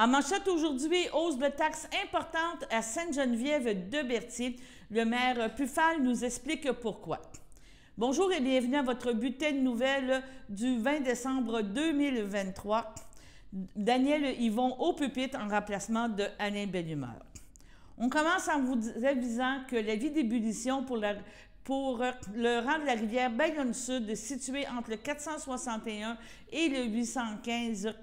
En manchette aujourd'hui, hausse de taxes importante à Sainte-Geneviève-de-Berthier. Le maire Pufal nous explique pourquoi. Bonjour et bienvenue à votre bulletin de nouvelles du 20 décembre 2023. Daniel Yvon au pupitre en remplacement de Alain Bellumeur. On commence en vous avisant que la vie d'ébullition pour le rang de la rivière Bayonne-Sud, situé entre le 461 et le 815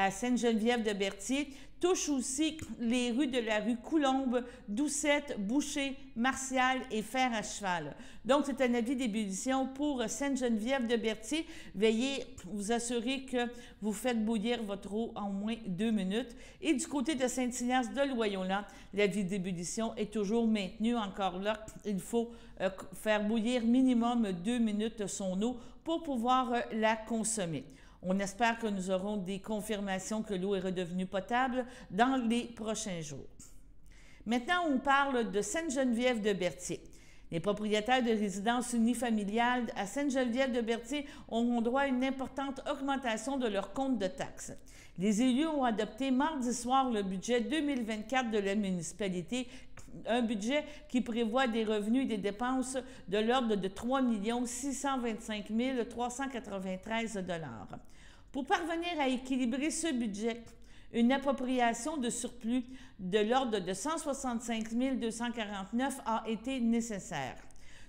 à Sainte-Geneviève-de-Berthier, touche aussi les rues de la rue Coulombe, Doucette, Boucher, Martial et Fer à cheval. Donc, c'est un avis d'ébullition pour Sainte-Geneviève-de-Berthier. Veuillez vous assurer que vous faites bouillir votre eau en moins 2 minutes. Et du côté de Saint-Ignace de Loyola, l'avis d'ébullition est toujours maintenu. Encore là, il faut faire bouillir minimum 2 minutes son eau pour pouvoir la consommer. On espère que nous aurons des confirmations que l'eau est redevenue potable dans les prochains jours. Maintenant, on parle de Sainte-Geneviève-de-Berthier. Les propriétaires de résidences unifamiliales à Sainte-Geneviève-de-Berthier auront droit à une importante augmentation de leur compte de taxes. Les élus ont adopté mardi soir le budget 2024 de la municipalité, un budget qui prévoit des revenus et des dépenses de l'ordre de 3 625 393 $. Pour parvenir à équilibrer ce budget, une appropriation de surplus de l'ordre de 165 249 a été nécessaire.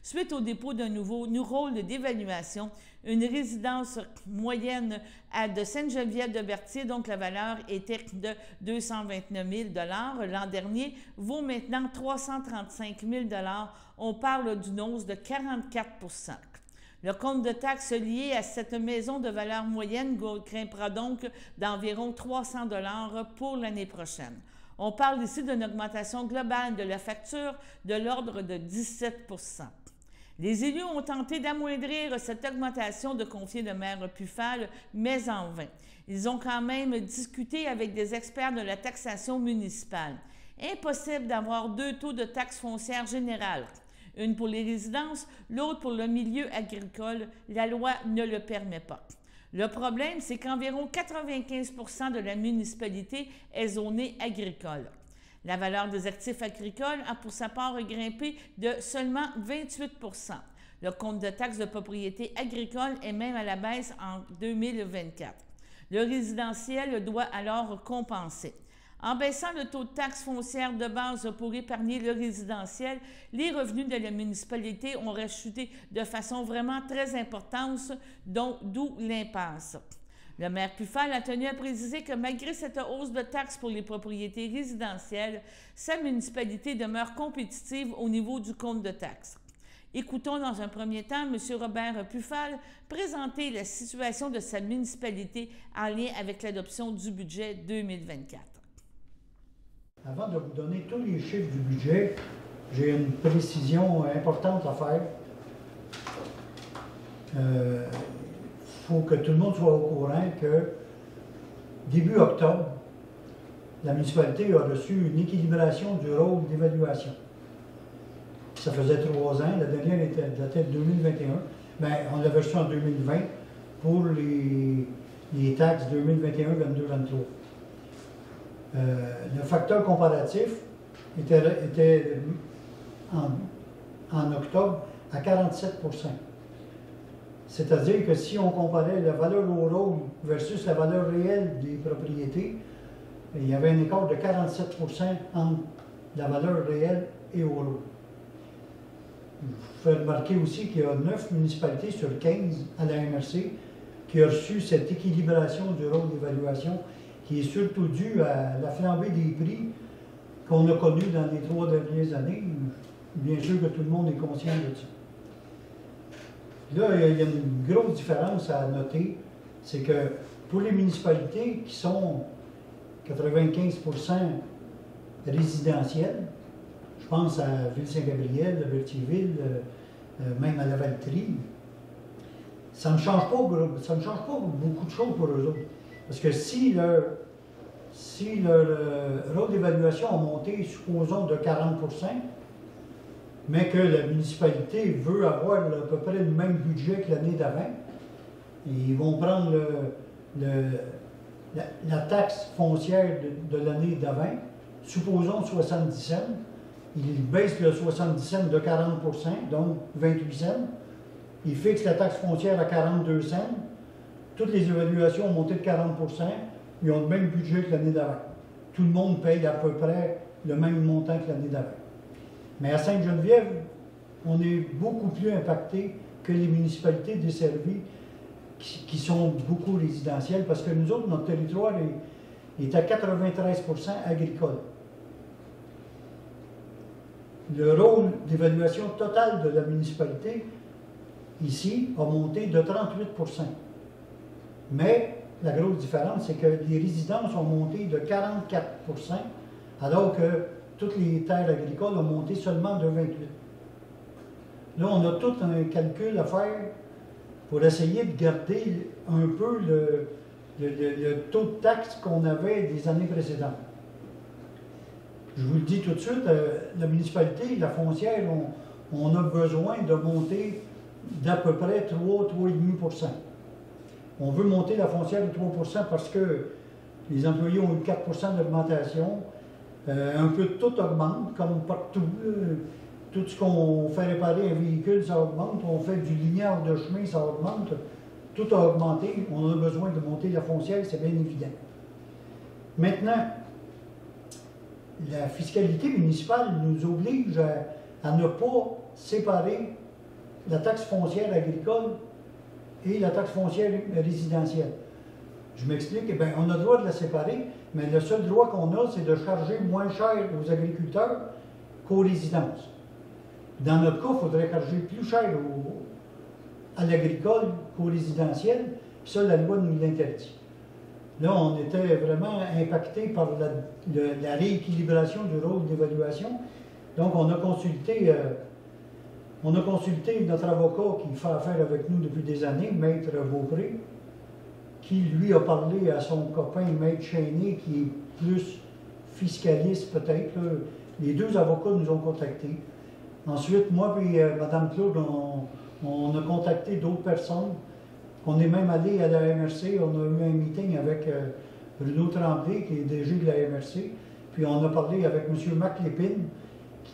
Suite au dépôt d'un nouveau rôle d'évaluation, une résidence moyenne de Sainte-Geneviève-de-Berthier, donc la valeur était de 229 000 $ l'an dernier, vaut maintenant 335 000 $. On parle d'une hausse de 44 %. Le compte de taxes lié à cette maison de valeur moyenne grimpera donc d'environ 300 $ pour l'année prochaine. On parle ici d'une augmentation globale de la facture de l'ordre de 17 %. Les élus ont tenté d'amoindrir cette augmentation, de confier le maire Pufal, mais en vain. Ils ont quand même discuté avec des experts de la taxation municipale. Impossible d'avoir 2 taux de taxe foncière générale. Une pour les résidences, l'autre pour le milieu agricole. La loi ne le permet pas. Le problème, c'est qu'environ 95 % de la municipalité est zonée agricole. La valeur des actifs agricoles a pour sa part grimpé de seulement 28 %. Le compte de taxe de propriété agricole est même à la baisse en 2024. Le résidentiel doit alors compenser. En baissant le taux de taxe foncière de base pour épargner le résidentiel, les revenus de la municipalité ont chuté de façon vraiment très importante, d'où l'impasse. Le maire Pufal a tenu à préciser que malgré cette hausse de taxes pour les propriétés résidentielles, sa municipalité demeure compétitive au niveau du compte de taxes. Écoutons dans un premier temps M. Robert Pufal présenter la situation de sa municipalité en lien avec l'adoption du budget 2024. Avant de vous donner tous les chiffres du budget, j'ai une précision importante à faire. Il faut que tout le monde soit au courant que début octobre, la municipalité a reçu une équilibration du rôle d'évaluation. Ça faisait 3 ans, la dernière datait de 2021, mais on l'avait reçu en 2020 pour les taxes 2021, 22, 23. Le facteur comparatif était en octobre à 47 %. C'est-à-dire que si on comparait la valeur au rôle versus la valeur réelle des propriétés, il y avait un écart de 47 % entre la valeur réelle et au rôle. Je vous fais remarquer aussi qu'il y a 9 municipalités sur 15 à la MRC qui ont reçu cette équilibration du rôle d'évaluation qui est surtout due à la flambée des prix qu'on a connue dans les 3 dernières années. Bien sûr que tout le monde est conscient de ça. Là, il y a une grosse différence à noter, c'est que pour les municipalités qui sont 95 % résidentielles, je pense à Ville-Saint-Gabriel, à Berthierville, même à la Valtrie, ça ne change pas beaucoup de choses pour eux autres. Parce que si leur rôle d'évaluation a monté, supposons, de 40 %, mais que la municipalité veut avoir à peu près le même budget que l'année d'avant, ils vont prendre la taxe foncière de l'année d'avant, supposons 70 cents, il baisse le 70 cents de 40 %, donc 28 cents. Il fixe la taxe foncière à 42 cents. Toutes les évaluations ont monté de 40 %. Ils ont le même budget que l'année d'avant. Tout le monde paye à peu près le même montant que l'année d'avant. Mais à Sainte-Geneviève, on est beaucoup plus impacté que les municipalités desservies qui sont beaucoup résidentielles, parce que nous autres, notre territoire est à 93 % agricole. Le rôle d'évaluation totale de la municipalité, ici, a monté de 38 %. Mais la grosse différence, c'est que les résidences ont monté de 44 %, alors que toutes les terres agricoles ont monté seulement de 28 %. Là, on a tout un calcul à faire pour essayer de garder un peu le taux de taxe qu'on avait des années précédentes. Je vous le dis tout de suite, la municipalité, la foncière, on a besoin de monter d'à peu près 3,5 %. On veut monter la foncière de 3 % parce que les employés ont eu 4 % d'augmentation. Un peu tout augmente, comme partout. Tout ce qu'on fait réparer un véhicule, ça augmente. On fait du lignage de chemin, ça augmente. Tout a augmenté. On a besoin de monter la foncière, c'est bien évident. Maintenant, la fiscalité municipale nous oblige à ne pas séparer la taxe foncière agricole et la taxe foncière résidentielle. Je m'explique, eh bien, on a le droit de la séparer, mais le seul droit qu'on a, c'est de charger moins cher aux agriculteurs qu'aux résidences. Dans notre cas, il faudrait charger plus cher à l'agricole qu'au résidentiel, puis ça, la loi nous l'interdit. Là, on était vraiment impacté par la rééquilibration du rôle d'évaluation. Donc, on a consulté notre avocat qui fait affaire avec nous depuis des années, Maître Beaupré, qui lui a parlé à son copain Maître Chénier, qui est plus fiscaliste peut-être. Les deux avocats nous ont contactés. Ensuite, moi et Mme Claude, on a contacté d'autres personnes. On est même allé à la MRC, on a eu un meeting avec Bruno Tremblay, qui est DG de la MRC, puis on a parlé avec M. Marc Lépine,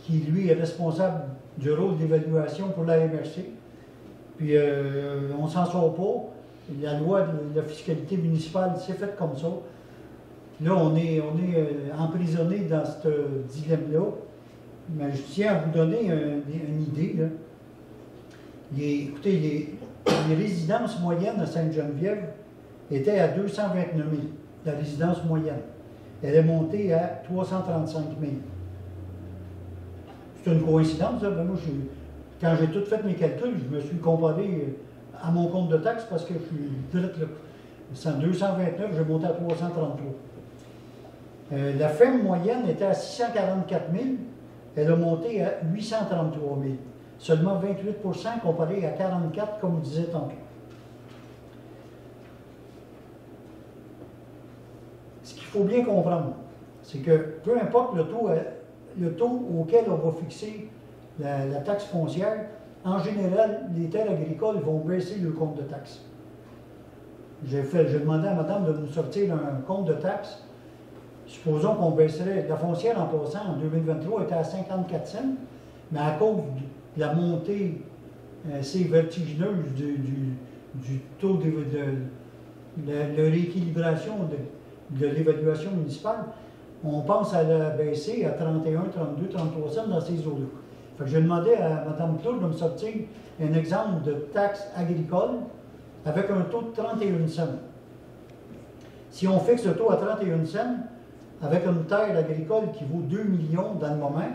qui lui est responsable du rôle d'évaluation pour la MRC. Puis on ne s'en sort pas. La loi de la fiscalité municipale s'est faite comme ça. Là, on est emprisonné dans ce dilemme-là. Mais je tiens à vous donner une idée. Là. Écoutez, les résidences moyennes à Sainte-Geneviève étaient à 229 000, la résidence moyenne. Elle est montée à 335 000. C'est une coïncidence, ça. Ben moi, quand j'ai tout fait mes calculs, je me suis comparé à mon compte de taxes parce que je suis direct là. C'est en 229, j'ai monté à 333. La FEM moyenne était à 644 000, elle a monté à 833 000. Seulement 28 % comparé à 44 comme je disais tantôt. Ce qu'il faut bien comprendre, c'est que peu importe le taux auquel on va fixer la taxe foncière, en général, les terres agricoles vont baisser le compte de taxe. J'ai demandé à madame de nous sortir un compte de taxe. Supposons qu'on baisserait, la foncière en passant, en 2023, était à 54 cents, mais à cause de la montée assez vertigineuse du taux de rééquilibration de l'évaluation municipale, on pense à la baisser à 31, 32, 33 cents dans ces eaux-là. Fait que j'ai demandé à Mme Claude de me sortir un exemple de taxe agricole avec un taux de 31 cents. Si on fixe le taux à 31 cents, avec une terre agricole qui vaut 2 millions dans le moment,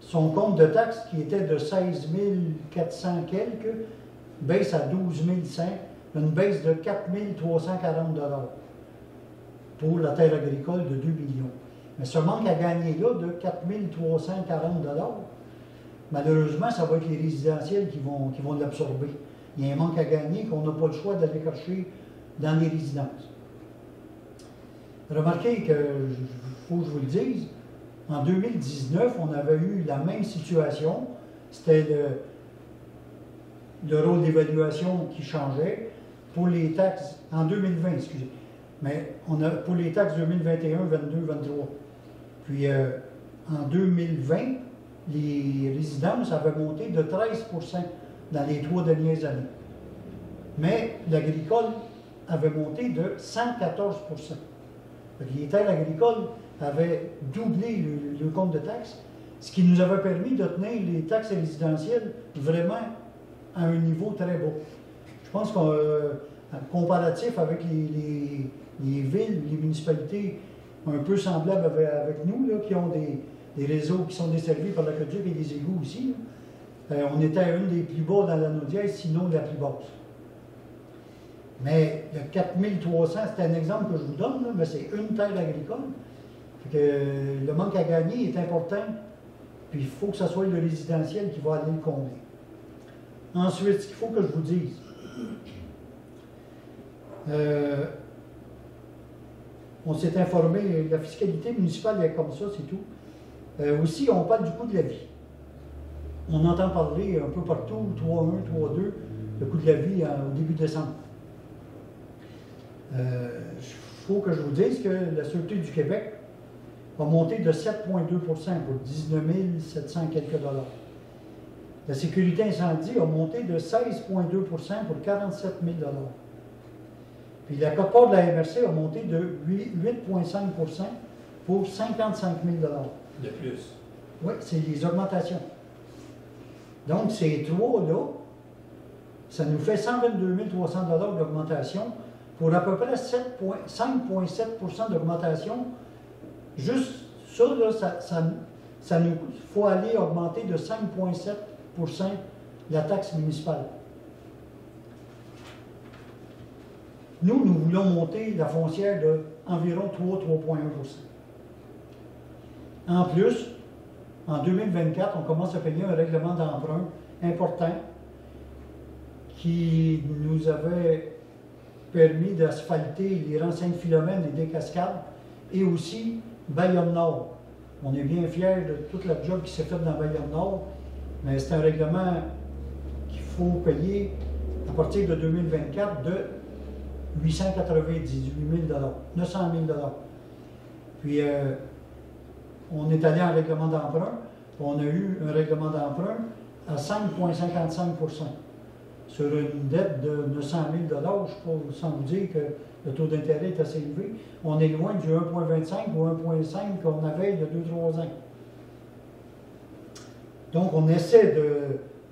son compte de taxe qui était de 16 400 quelques baisse à 12 100, une baisse de 4 340 $ pour la terre agricole de 2 millions. Mais ce manque à gagner là de 4 340 $, malheureusement, ça va être les résidentiels qui vont l'absorber. Il y a un manque à gagner qu'on n'a pas le choix d'aller chercher dans les résidences. Remarquez que, il faut que je vous le dise, en 2019, on avait eu la même situation. C'était le rôle d'évaluation qui changeait pour les taxes, en 2020, excusez. Mais on a pour les taxes 2021, 22, 23. Puis en 2020, les résidences avaient monté de 13 dans les 3 dernières années. Mais l'agricole avait monté de 114 Les terres agricoles avaient doublé le compte de taxes, ce qui nous avait permis de tenir les taxes résidentielles vraiment à un niveau très bas. Je pense qu'en comparatif avec les villes, les municipalités un peu semblables avec nous, là, qui ont des réseaux qui sont desservis par l'aqueduc et des égouts aussi, on était à une des plus bas dans la Naudière, sinon la plus basse. Mais le 4300, c'est un exemple que je vous donne, là, mais c'est une terre agricole. Fait que le manque à gagner est important, puis il faut que ce soit le résidentiel qui va aller le combler. Ensuite, ce qu'il faut que je vous dise, on s'est informé, la fiscalité municipale est comme ça, c'est tout. Aussi, on parle du coût de la vie. On entend parler un peu partout, 3.1, 3.2, le coût de la vie au début décembre. Il faut que je vous dise que la Sûreté du Québec a monté de 7,2 pour 19 700 quelques dollars. La sécurité incendie a monté de 16,2 pour 47 000 dollars. Puis la quote-part de la MRC a monté de 8,5 pour 55 000 dollars. De plus. Oui, c'est les augmentations. Donc, ces trois-là, ça nous fait 122 300 dollars d'augmentation pour à peu près 5,7 d'augmentation. Juste ça, là, ça nous faut aller augmenter de 5,7 la taxe municipale. Nous voulons monter la foncière d'environ 3,1 En plus, en 2024, on commence à payer un règlement d'emprunt important qui nous avait permis d'asphalter les rangs Sainte-Philomène et des Cascades et aussi Bayonne-Nord. On est bien fiers de toute la job qui s'est faite dans Bayonne-Nord, mais c'est un règlement qu'il faut payer à partir de 2024 de 898 000 900 000 Puis, on est allé en règlement d'emprunt. On a eu un règlement d'emprunt à 5,55 sur une dette de 900 000 je ne sais pas, sans vous dire que le taux d'intérêt est assez élevé. On est loin du 1,25 ou 1,5 qu'on avait il y a 2-3 ans. Donc, on essaie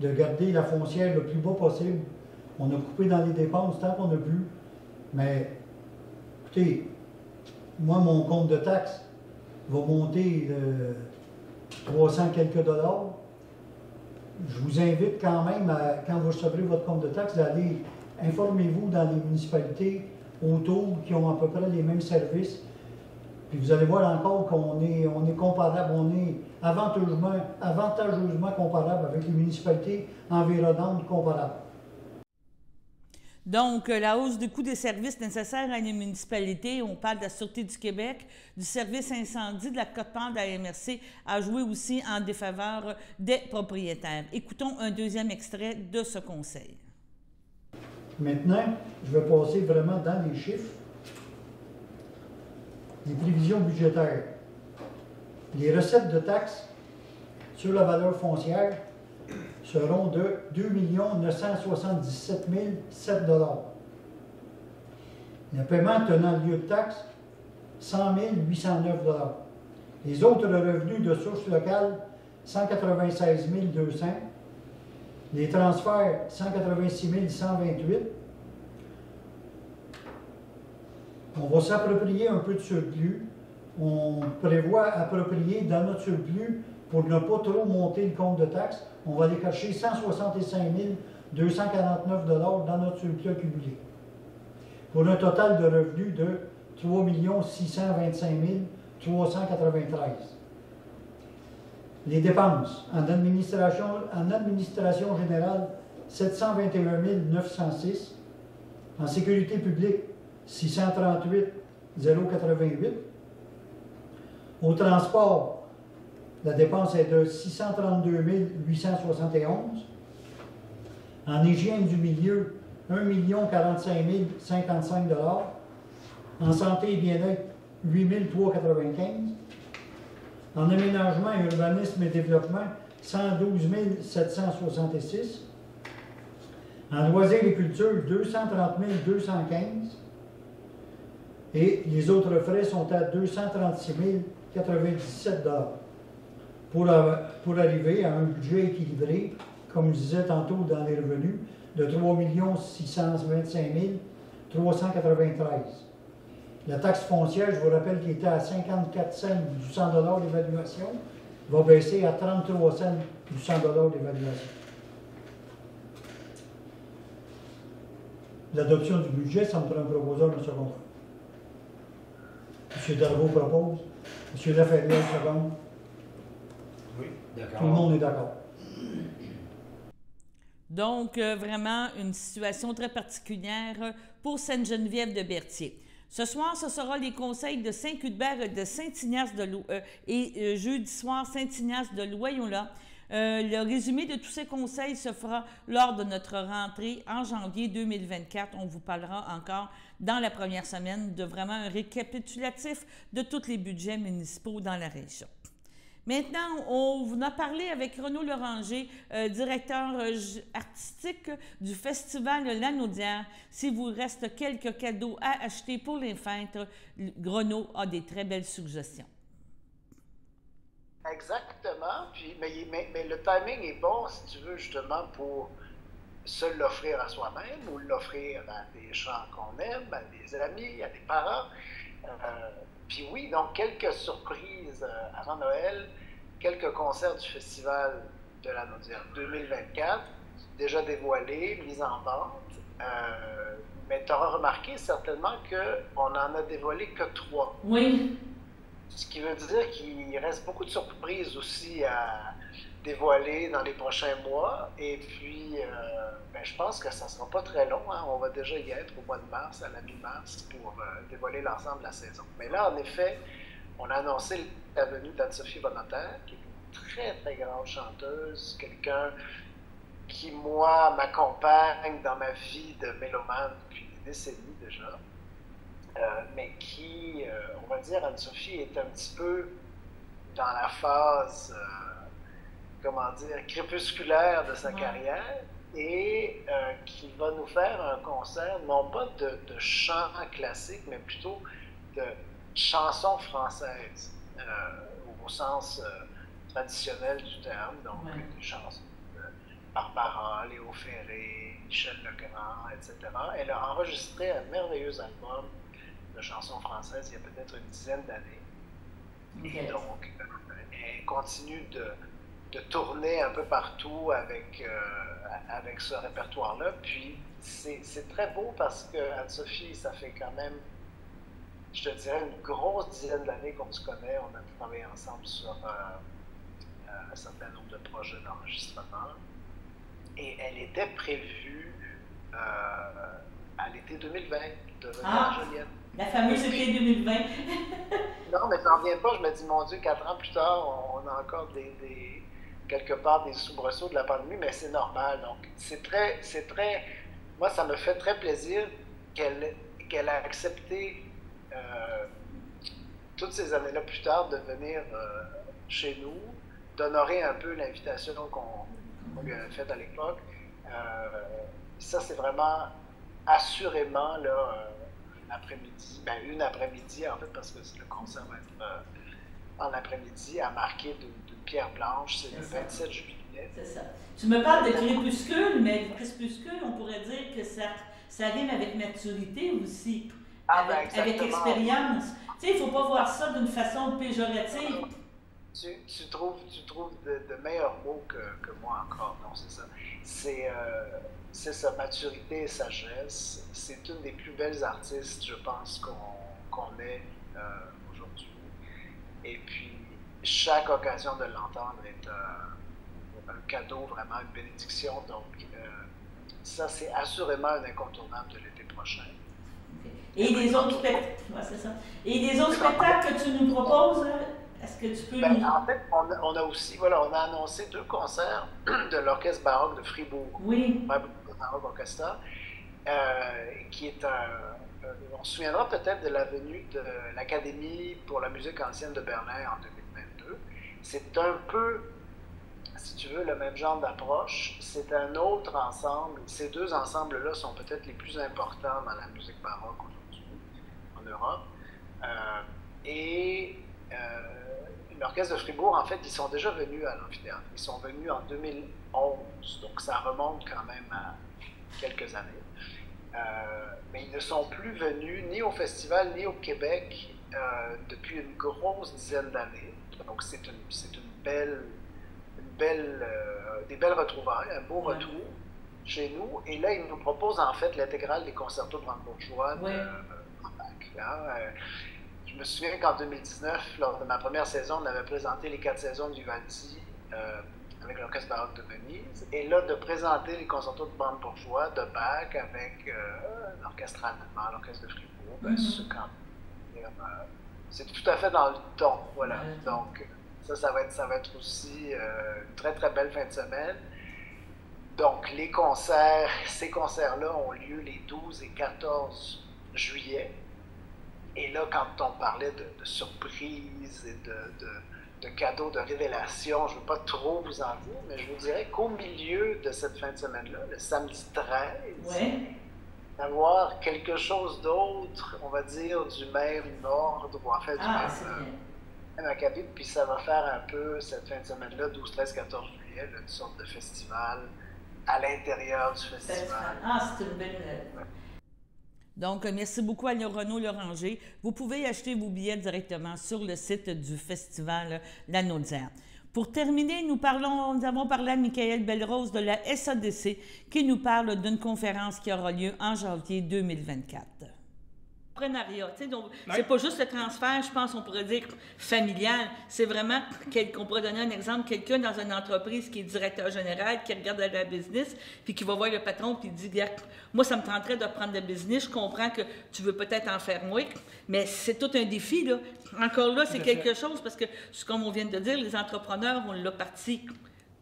de garder la foncière le plus bas possible. On a coupé dans les dépenses tant qu'on a pu. Mais, écoutez, moi, mon compte de taxes va monter de 300 quelques dollars. Je vous invite quand même, quand vous recevrez votre compte de taxes, d'aller informez-vous dans les municipalités autour qui ont à peu près les mêmes services. Puis vous allez voir encore qu'on est comparable, on est avantageusement comparable avec les municipalités environnantes comparables. Donc, la hausse du coût des services nécessaires à une municipalité, on parle de la Sûreté du Québec, du service incendie, de la quote-part de la MRC, a joué aussi en défaveur des propriétaires. Écoutons un deuxième extrait de ce conseil. Maintenant, je vais passer vraiment dans les chiffres. Les prévisions budgétaires. Les recettes de taxes sur la valeur foncière seront de 2 977 007 $. Le paiement tenant lieu de taxes, 100 809 $. Les autres revenus de sources locales, 196 200 $. Les transferts, 186 128 $. On va s'approprier un peu de surplus. On prévoit approprier dans notre surplus, pour ne pas trop monter le compte de taxes, on va aller chercher 165 249 $ dans notre surplus accumulé. Pour un total de revenus de 3 625 393. Les dépenses en administration générale, 721 906. En sécurité publique, 638 088. Au transport, la dépense est de 632 871. En hygiène du milieu, 1 045 055 $. En santé et bien-être, 8 395. En aménagement, urbanisme et développement, 112 766. En loisirs et culture, 230 215. Et les autres frais sont à 236 097 pour arriver à un budget équilibré, comme je disais tantôt dans les revenus, de 3 625 393. La taxe foncière, je vous rappelle qu'il était à 54 cents du 100 $ d'évaluation, va baisser à 33 cents du 100 $ d'évaluation. L'adoption du budget, ça me prend un proposeur de second. M. Darvaux propose. M. Laferrière seconde. Oui, d'accord. Tout le monde est d'accord. Donc, vraiment une situation très particulière pour Sainte-Geneviève-de-Berthier. Ce soir, ce sera les conseils de Saint-Cuthbert et de Saint-Ignace et jeudi soir, Saint-Ignace de Loyola. Le résumé de tous ces conseils se fera lors de notre rentrée en janvier 2024. On vous parlera encore dans la première semaine de vraiment un récapitulatif de tous les budgets municipaux dans la région. Maintenant, on vous a parlé avec Renaud Loranger, directeur artistique du Festival Lanaudière. S'il vous reste quelques cadeaux à acheter pour les fêtes, Renaud a des très belles suggestions. Exactement. Puis, mais le timing est bon, si tu veux, justement, pour se l'offrir à soi-même ou l'offrir à des gens qu'on aime, à des amis, à des parents. Puis oui, donc quelques surprises avant Noël, quelques concerts du Festival de la Naudière 2024, déjà dévoilés, mis en vente. Mais tu auras remarqué certainement qu'on n'en a dévoilé que 3. Oui. Ce qui veut dire qu'il reste beaucoup de surprises aussi à dévoiler dans les prochains mois. Et puis, je pense que ça ne sera pas très long. Hein. On va déjà y être au mois de mars, à la mi-mars, pour dévoiler l'ensemble de la saison. Mais là, en effet, on a annoncé la venue d'Anne-Sophie Bonnotaire, qui est une très, très grande chanteuse, quelqu'un qui, moi, m'accompagne dans ma vie de mélomane depuis des décennies déjà. Mais qui, on va dire, Anne-Sophie est un petit peu dans la phase, crépusculaire de sa carrière et qui va nous faire un concert, non pas de chants classiques, mais plutôt de chansons françaises, au sens traditionnel du terme, donc des chansons de Barbara, Léo Ferré, Michel Legrand, etc. Elle a enregistré un merveilleux album de chansons françaises il y a peut-être une dizaine d'années. Et donc, elle continue de tourner un peu partout avec ce répertoire-là. Puis, c'est très beau parce que Anne-Sophie, ça fait quand même, je te dirais, une grosse dizaine d'années qu'on se connaît. On a travaillé ensemble sur un certain nombre de projets d'enregistrement. Et elle était prévue à l'été 2020 de venir à Joliette. La fameuse été 2020. Non, mais j'en reviens pas. Je me dis, mon Dieu, 4 ans plus tard, on a encore quelque part des soubresauts de la pandémie, mais c'est normal. Donc, c'est très... Moi, ça me fait très plaisir qu'elle a accepté, toutes ces années-là plus tard, de venir chez nous, d'honorer un peu l'invitation qu'on lui avait faite à l'époque. Ça, c'est vraiment assurément, là... après-midi, une après-midi en fait, parce que le concert va être en après-midi, à marquer d'une pierre blanche, c'est le 27 juillet. C'est ça. Tu me parles de crépuscule, mais crépuscule, on pourrait dire que ça rime avec maturité aussi, avec expérience. Tu sais, il ne faut pas voir ça d'une façon péjorative. Tu trouves de meilleurs mots que moi encore, non, c'est ça. C'est sa maturité et sagesse. C'est une des plus belles artistes, je pense, qu'on ait aujourd'hui. Et puis, chaque occasion de l'entendre est un cadeau, vraiment une bénédiction. Donc, ça, c'est assurément un incontournable de l'été prochain. Et les autres spectacles, c'est ça. Et les autres spectacles que tu nous proposes, est-ce que tu peux nous... En fait, on a aussi, on a annoncé 2 concerts de l'Orchestre baroque de Fribourg. Oui. Baroque Orchestra. qui est on se souviendra peut-être de la venue de l'Académie pour la musique ancienne de Berlin en 2022. C'est un peu, si tu veux, le même genre d'approche. C'est un autre ensemble. Ces deux ensembles-là sont peut-être les plus importants dans la musique baroque aujourd'hui en Europe. L'Orchestre de Fribourg, en fait, ils sont déjà venus à l'amphithéâtre. Ils sont venus en 2011, donc ça remonte quand même à quelques années. Mais ils ne sont plus venus ni au festival ni au Québec depuis une grosse dizaine d'années. Donc c'est des belles retrouvailles, un beau retour chez nous. Et là, ils nous proposent en fait l'intégrale des concertos de brandebourgeois en Bach. Je me souviens qu'en 2019, lors de ma première saison, on avait présenté les 4 saisons du Vivaldi avec l'Orchestre baroque de Venise, et là, de présenter les concertos de brandebourgeois de Bach avec l'Orchestre allemand, l'Orchestre de Fribourg, c'est tout à fait dans le ton, voilà. Donc, ça va être aussi une très, très belle fin de semaine. Donc, ces concerts-là ont lieu les 12 et 14 juillet. Et là, quand on parlait de surprises et de cadeaux, de révélations, je ne veux pas trop vous en dire, mais je vous dirais qu'au milieu de cette fin de semaine-là, le samedi 13, d'avoir quelque chose d'autre, on va dire, du même ordre, ou en fait du même acabit, puis ça va faire un peu, cette fin de semaine-là, 12, 13, 14 juillet, une sorte de festival à l'intérieur du festival. C'est une belle... Donc, merci beaucoup à Renaud Loranger. Vous pouvez acheter vos billets directement sur le site du festival La Naudière. Pour terminer, nous avons parlé à Michael Belrose de la SADC qui nous parle d'une conférence qui aura lieu en janvier 2024. L'entrepreneuriat, tu sais, donc c'est pas juste le transfert, je pense, on pourrait dire familial, c'est vraiment, on pourrait donner un exemple, quelqu'un dans une entreprise qui est directeur général, qui regarde la business, puis qui va voir le patron, puis il dit, moi, ça me tenterait de prendre le business, je comprends que tu veux peut-être en faire moins, mais c'est tout un défi, là. Encore là, c'est quelque chose, parce que, comme on vient de dire, les entrepreneurs, on l'a parti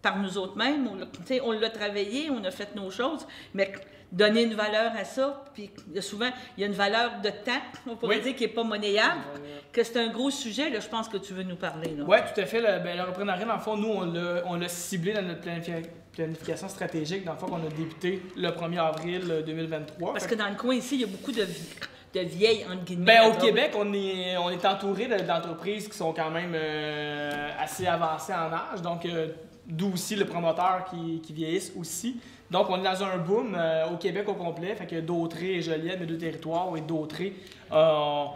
par nous autres mêmes, on l'a travaillé, on a fait nos choses, mais donner une valeur à ça, puis souvent, il y a une valeur de temps, on pourrait dire, qui n'est pas monnayable, que c'est un gros sujet, là, je pense que tu veux nous parler. Oui, tout à fait. L'entrepreneuriat, dans le fond, nous, on l'a ciblé dans notre planification stratégique, dans le fond, qu'on a débuté le 1er avril 2023. Parce que dans le coin ici, il y a beaucoup de vieilles, entre guillemets. Au Québec, on est entouré d'entreprises qui sont quand même assez avancées en âge, donc d'où aussi le promoteur qui vieillissent aussi. Donc, on est dans un boom au Québec au complet. Fait que Dautré et Joliette, mes deux territoires, et Dautré, on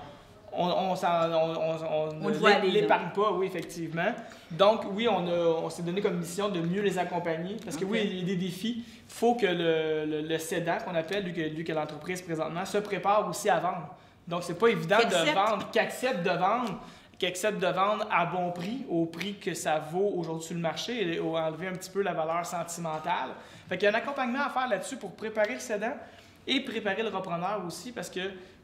ne l'épargne pas, oui, effectivement. Donc, oui, on s'est donné comme mission de mieux les accompagner. Parce que oui, il y a des défis. Il faut que le cédant, qu'on appelle, lui que l'entreprise présentement, se prépare aussi à vendre. Donc, c'est pas évident de vendre, qui accepte de vendre à bon prix, au prix que ça vaut aujourd'hui sur le marché, et enlever un petit peu la valeur sentimentale. Fait qu'il y a un accompagnement à faire là-dessus pour préparer le cédant et préparer le repreneur aussi, parce que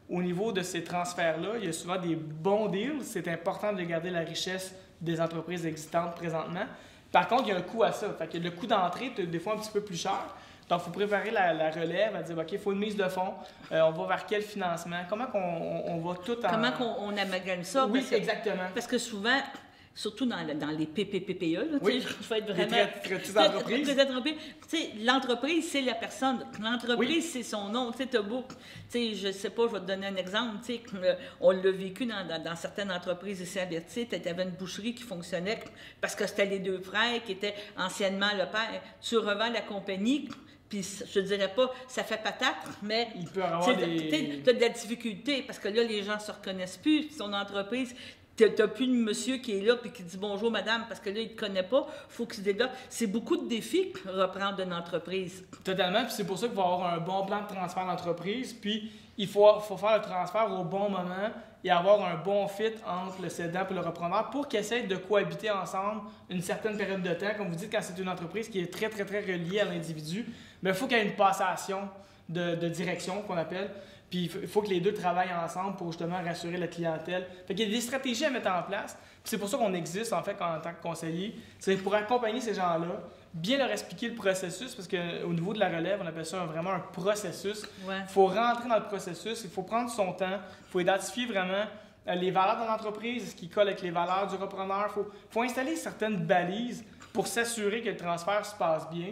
au niveau de ces transferts-là, il y a souvent des bons deals. C'est important de garder la richesse des entreprises existantes présentement. Par contre, il y a un coût à ça. Fait que le coût d'entrée est des fois un petit peu plus cher. Donc, il faut préparer la relève, à dire, OK, il faut une mise de fonds, on va vers quel financement, comment on va tout en... Comment on amalgame ça? Oui, exactement. Parce que souvent, surtout dans les PPPE, là, oui, je vais être vraiment... L'entreprise, c'est la personne. L'entreprise, c'est son nom. T'as beau... Je sais pas, je vais te donner un exemple. On l'a vécu dans certaines entreprises ici à Berthier. Tu avais une boucherie qui fonctionnait parce que c'était les deux frères qui étaient anciennement le père. Tu revends la compagnie... Puis, je ne dirais pas, ça fait patate, mais il peut avoir des... tu as de la difficulté parce que là, les gens ne se reconnaissent plus. Son entreprise, tu n'as plus de monsieur qui est là et qui dit bonjour madame parce que là, il ne te connaît pas. Il faut qu'il se développe. C'est beaucoup de défis reprendre une entreprise. Totalement. Puis c'est pour ça qu'il va y avoir un bon plan de transfert d'entreprise. Puis il faut faire le transfert au bon moment et avoir un bon fit entre le cédant et le repreneur pour qu'ils essayent de cohabiter ensemble une certaine période de temps. Comme vous dites, quand c'est une entreprise qui est très, très, très reliée à l'individu, mais il faut qu'il y ait une passation de direction qu'on appelle. Puis il faut que les deux travaillent ensemble pour justement rassurer la clientèle. Fait qu'il y a des stratégies à mettre en place. Puis c'est pour ça qu'on existe en fait en tant que conseiller. C'est pour accompagner ces gens-là bien leur expliquer le processus, parce qu'au niveau de la relève, on appelle ça vraiment un processus. Ouais. Il faut rentrer dans le processus, il faut prendre son temps, il faut identifier vraiment les valeurs de l'entreprise, ce qui colle avec les valeurs du repreneur. Il faut installer certaines balises pour s'assurer que le transfert se passe bien.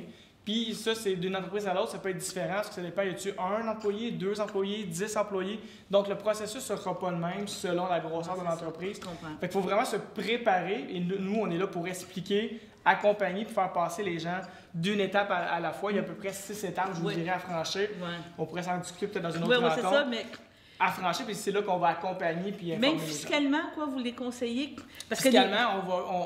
Puis ça, c'est d'une entreprise à l'autre, ça peut être différent, parce que ça dépend, y a-tu un employé, 2 employés, 10 employés. Donc le processus ne sera pas le même selon la grosseur de l'entreprise. Fait qu'il faut vraiment se préparer, et nous, on est là pour expliquer, accompagner, pour faire passer les gens d'une étape à la fois. Il y a à peu près 6 étapes, je vous dirais, à franchir. Ouais. On pourrait s'en discuter peut-être dans une autre rencontre. C'est ça, mais... À franchir, puis c'est là qu'on va accompagner puis informer même fiscalement, quoi, vous les conseillez? Parce fiscalement,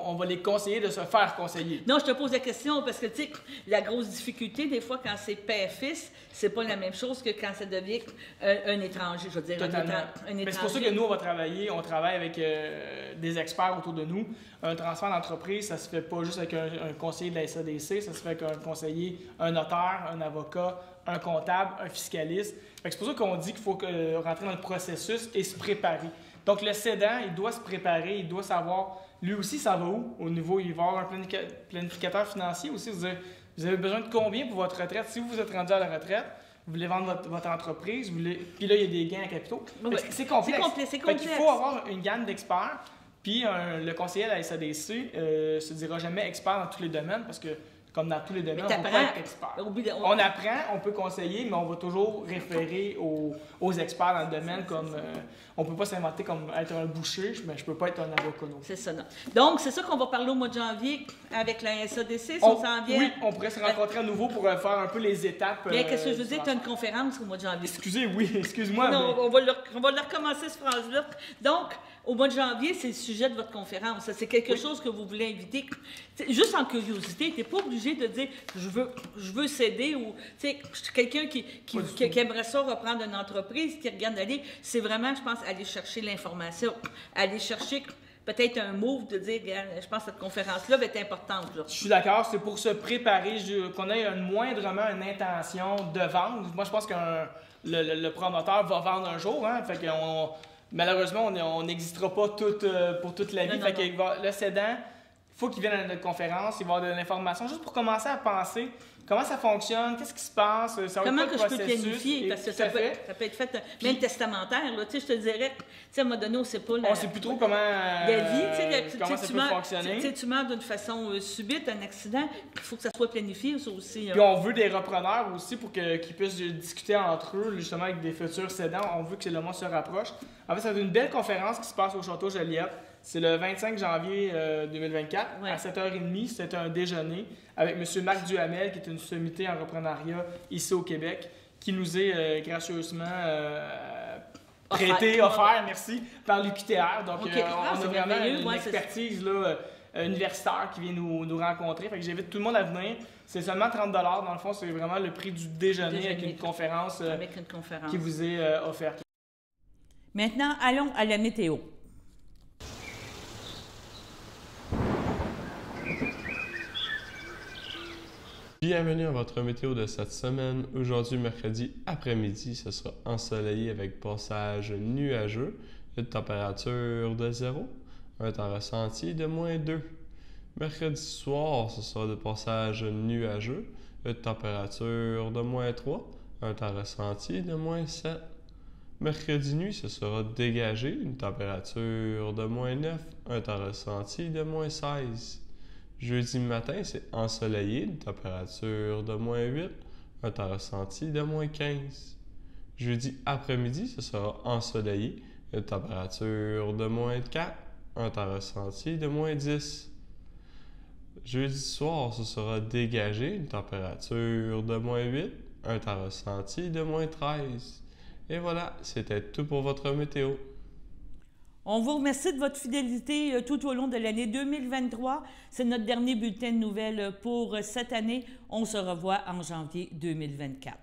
on va les conseiller de se faire conseiller. Non, je te pose la question parce que, tu sais, la grosse difficulté, des fois, quand c'est père-fils, c'est pas la même chose que quand ça devient un étranger, je veux dire. Totalement. Un étranger. Mais c'est pour ça que nous, on travaille avec des experts autour de nous. Un transfert d'entreprise, ça se fait pas juste avec un conseiller de la SADC, ça se fait avec un conseiller, un notaire, un avocat, un comptable, un fiscaliste. C'est pour ça qu'on dit qu'il faut rentrer dans le processus et se préparer. Donc, le cédant, il doit se préparer, il doit savoir, lui aussi, ça va où? Au niveau, il va avoir un planificateur financier aussi. Vous avez besoin de combien pour votre retraite? Si vous êtes rendu à la retraite, vous voulez vendre votre entreprise, puis là, il y a des gains à capitaux. C'est complexe. Il faut avoir une gamme d'experts. Puis le conseiller à la SADC se dira jamais expert dans tous les domaines parce que, comme dans tous les domaines, on ne peut pas être expert. On apprend, on peut conseiller, mais on va toujours référer aux experts dans le domaine. Comme on ne peut pas s'inventer comme être un boucher, mais je ne peux pas être un avocat. C'est ça. Non. Donc, c'est ça qu'on va parler au mois de janvier avec la SADC, si on s'en vient. Oui, on pourrait se rencontrer à nouveau pour faire un peu les étapes. Bien, qu'est-ce que je veux dire? Tu as une conférence au mois de janvier. Excuse-moi. Non, mais... on va le recommencer, cette phrase-là. Donc, au mois de janvier, c'est le sujet de votre conférence. C'est quelque chose que vous voulez inviter. Juste en curiosité, tu n'es pas obligé de dire je veux céder ou quelqu'un qui aimerait ça reprendre une entreprise, qui regarde aller. C'est vraiment, je pense, aller chercher l'information, aller chercher peut-être un move de dire, je pense que cette conférence-là va être importante. Là. Je suis d'accord, c'est pour se préparer, qu'on ait moindrement une intention de vendre. Moi, je pense que le promoteur va vendre un jour, hein, fait qu'on... Malheureusement, on n'existera pas pour toute la vie. Le cédant, il faut qu'il vienne à notre conférence, il va avoir de l'information juste pour commencer à penser comment ça fonctionne, qu'est-ce qui se passe, comment que je peux planifier, parce que ça peut être fait même testamentaire. Là, je te dirais, à un moment donné, on ne sait pas on ne sait plus trop comment ça peut fonctionner. Tu meurs d'une façon subite, un accident, il faut que ça soit planifié, ça aussi. Puis on veut des repreneurs aussi pour qu'ils puissent discuter entre eux, justement, avec des futurs cédants. On veut que le monde se rapproche. En fait, c'est une belle conférence qui se passe au Château Joliette. C'est le 25 janvier 2024, à 7h30. C'est un déjeuner avec M. Marc Duhamel, qui est une sommité en reprenariat ici au Québec, qui nous est gracieusement offert, merci, par l'UQTR. Donc, on a vraiment une expertise là, universitaire qui vient nous rencontrer. Fait que j'invite tout le monde à venir. C'est seulement 30 $. Dans le fond, c'est vraiment le prix du déjeuner avec une conférence qui vous est offerte. Maintenant, allons à la météo. Bienvenue à votre météo de cette semaine. Aujourd'hui, mercredi après-midi, ce sera ensoleillé avec passage nuageux, une température de 0, un temps ressenti de -2. Mercredi soir, ce sera de passage nuageux, une température de -3, un temps ressenti de -7. Mercredi nuit, ce sera dégagé, une température de -9, un temps ressenti de -16. Jeudi matin, c'est ensoleillé, une température de -8, un temps ressenti de -15. Jeudi après-midi, ce sera ensoleillé, une température de -4, un temps ressenti de -10. Jeudi soir, ce sera dégagé, une température de -8, un temps ressenti de -13. Et voilà, c'était tout pour votre météo. On vous remercie de votre fidélité tout au long de l'année 2023. C'est notre dernier bulletin de nouvelles pour cette année. On se revoit en janvier 2024.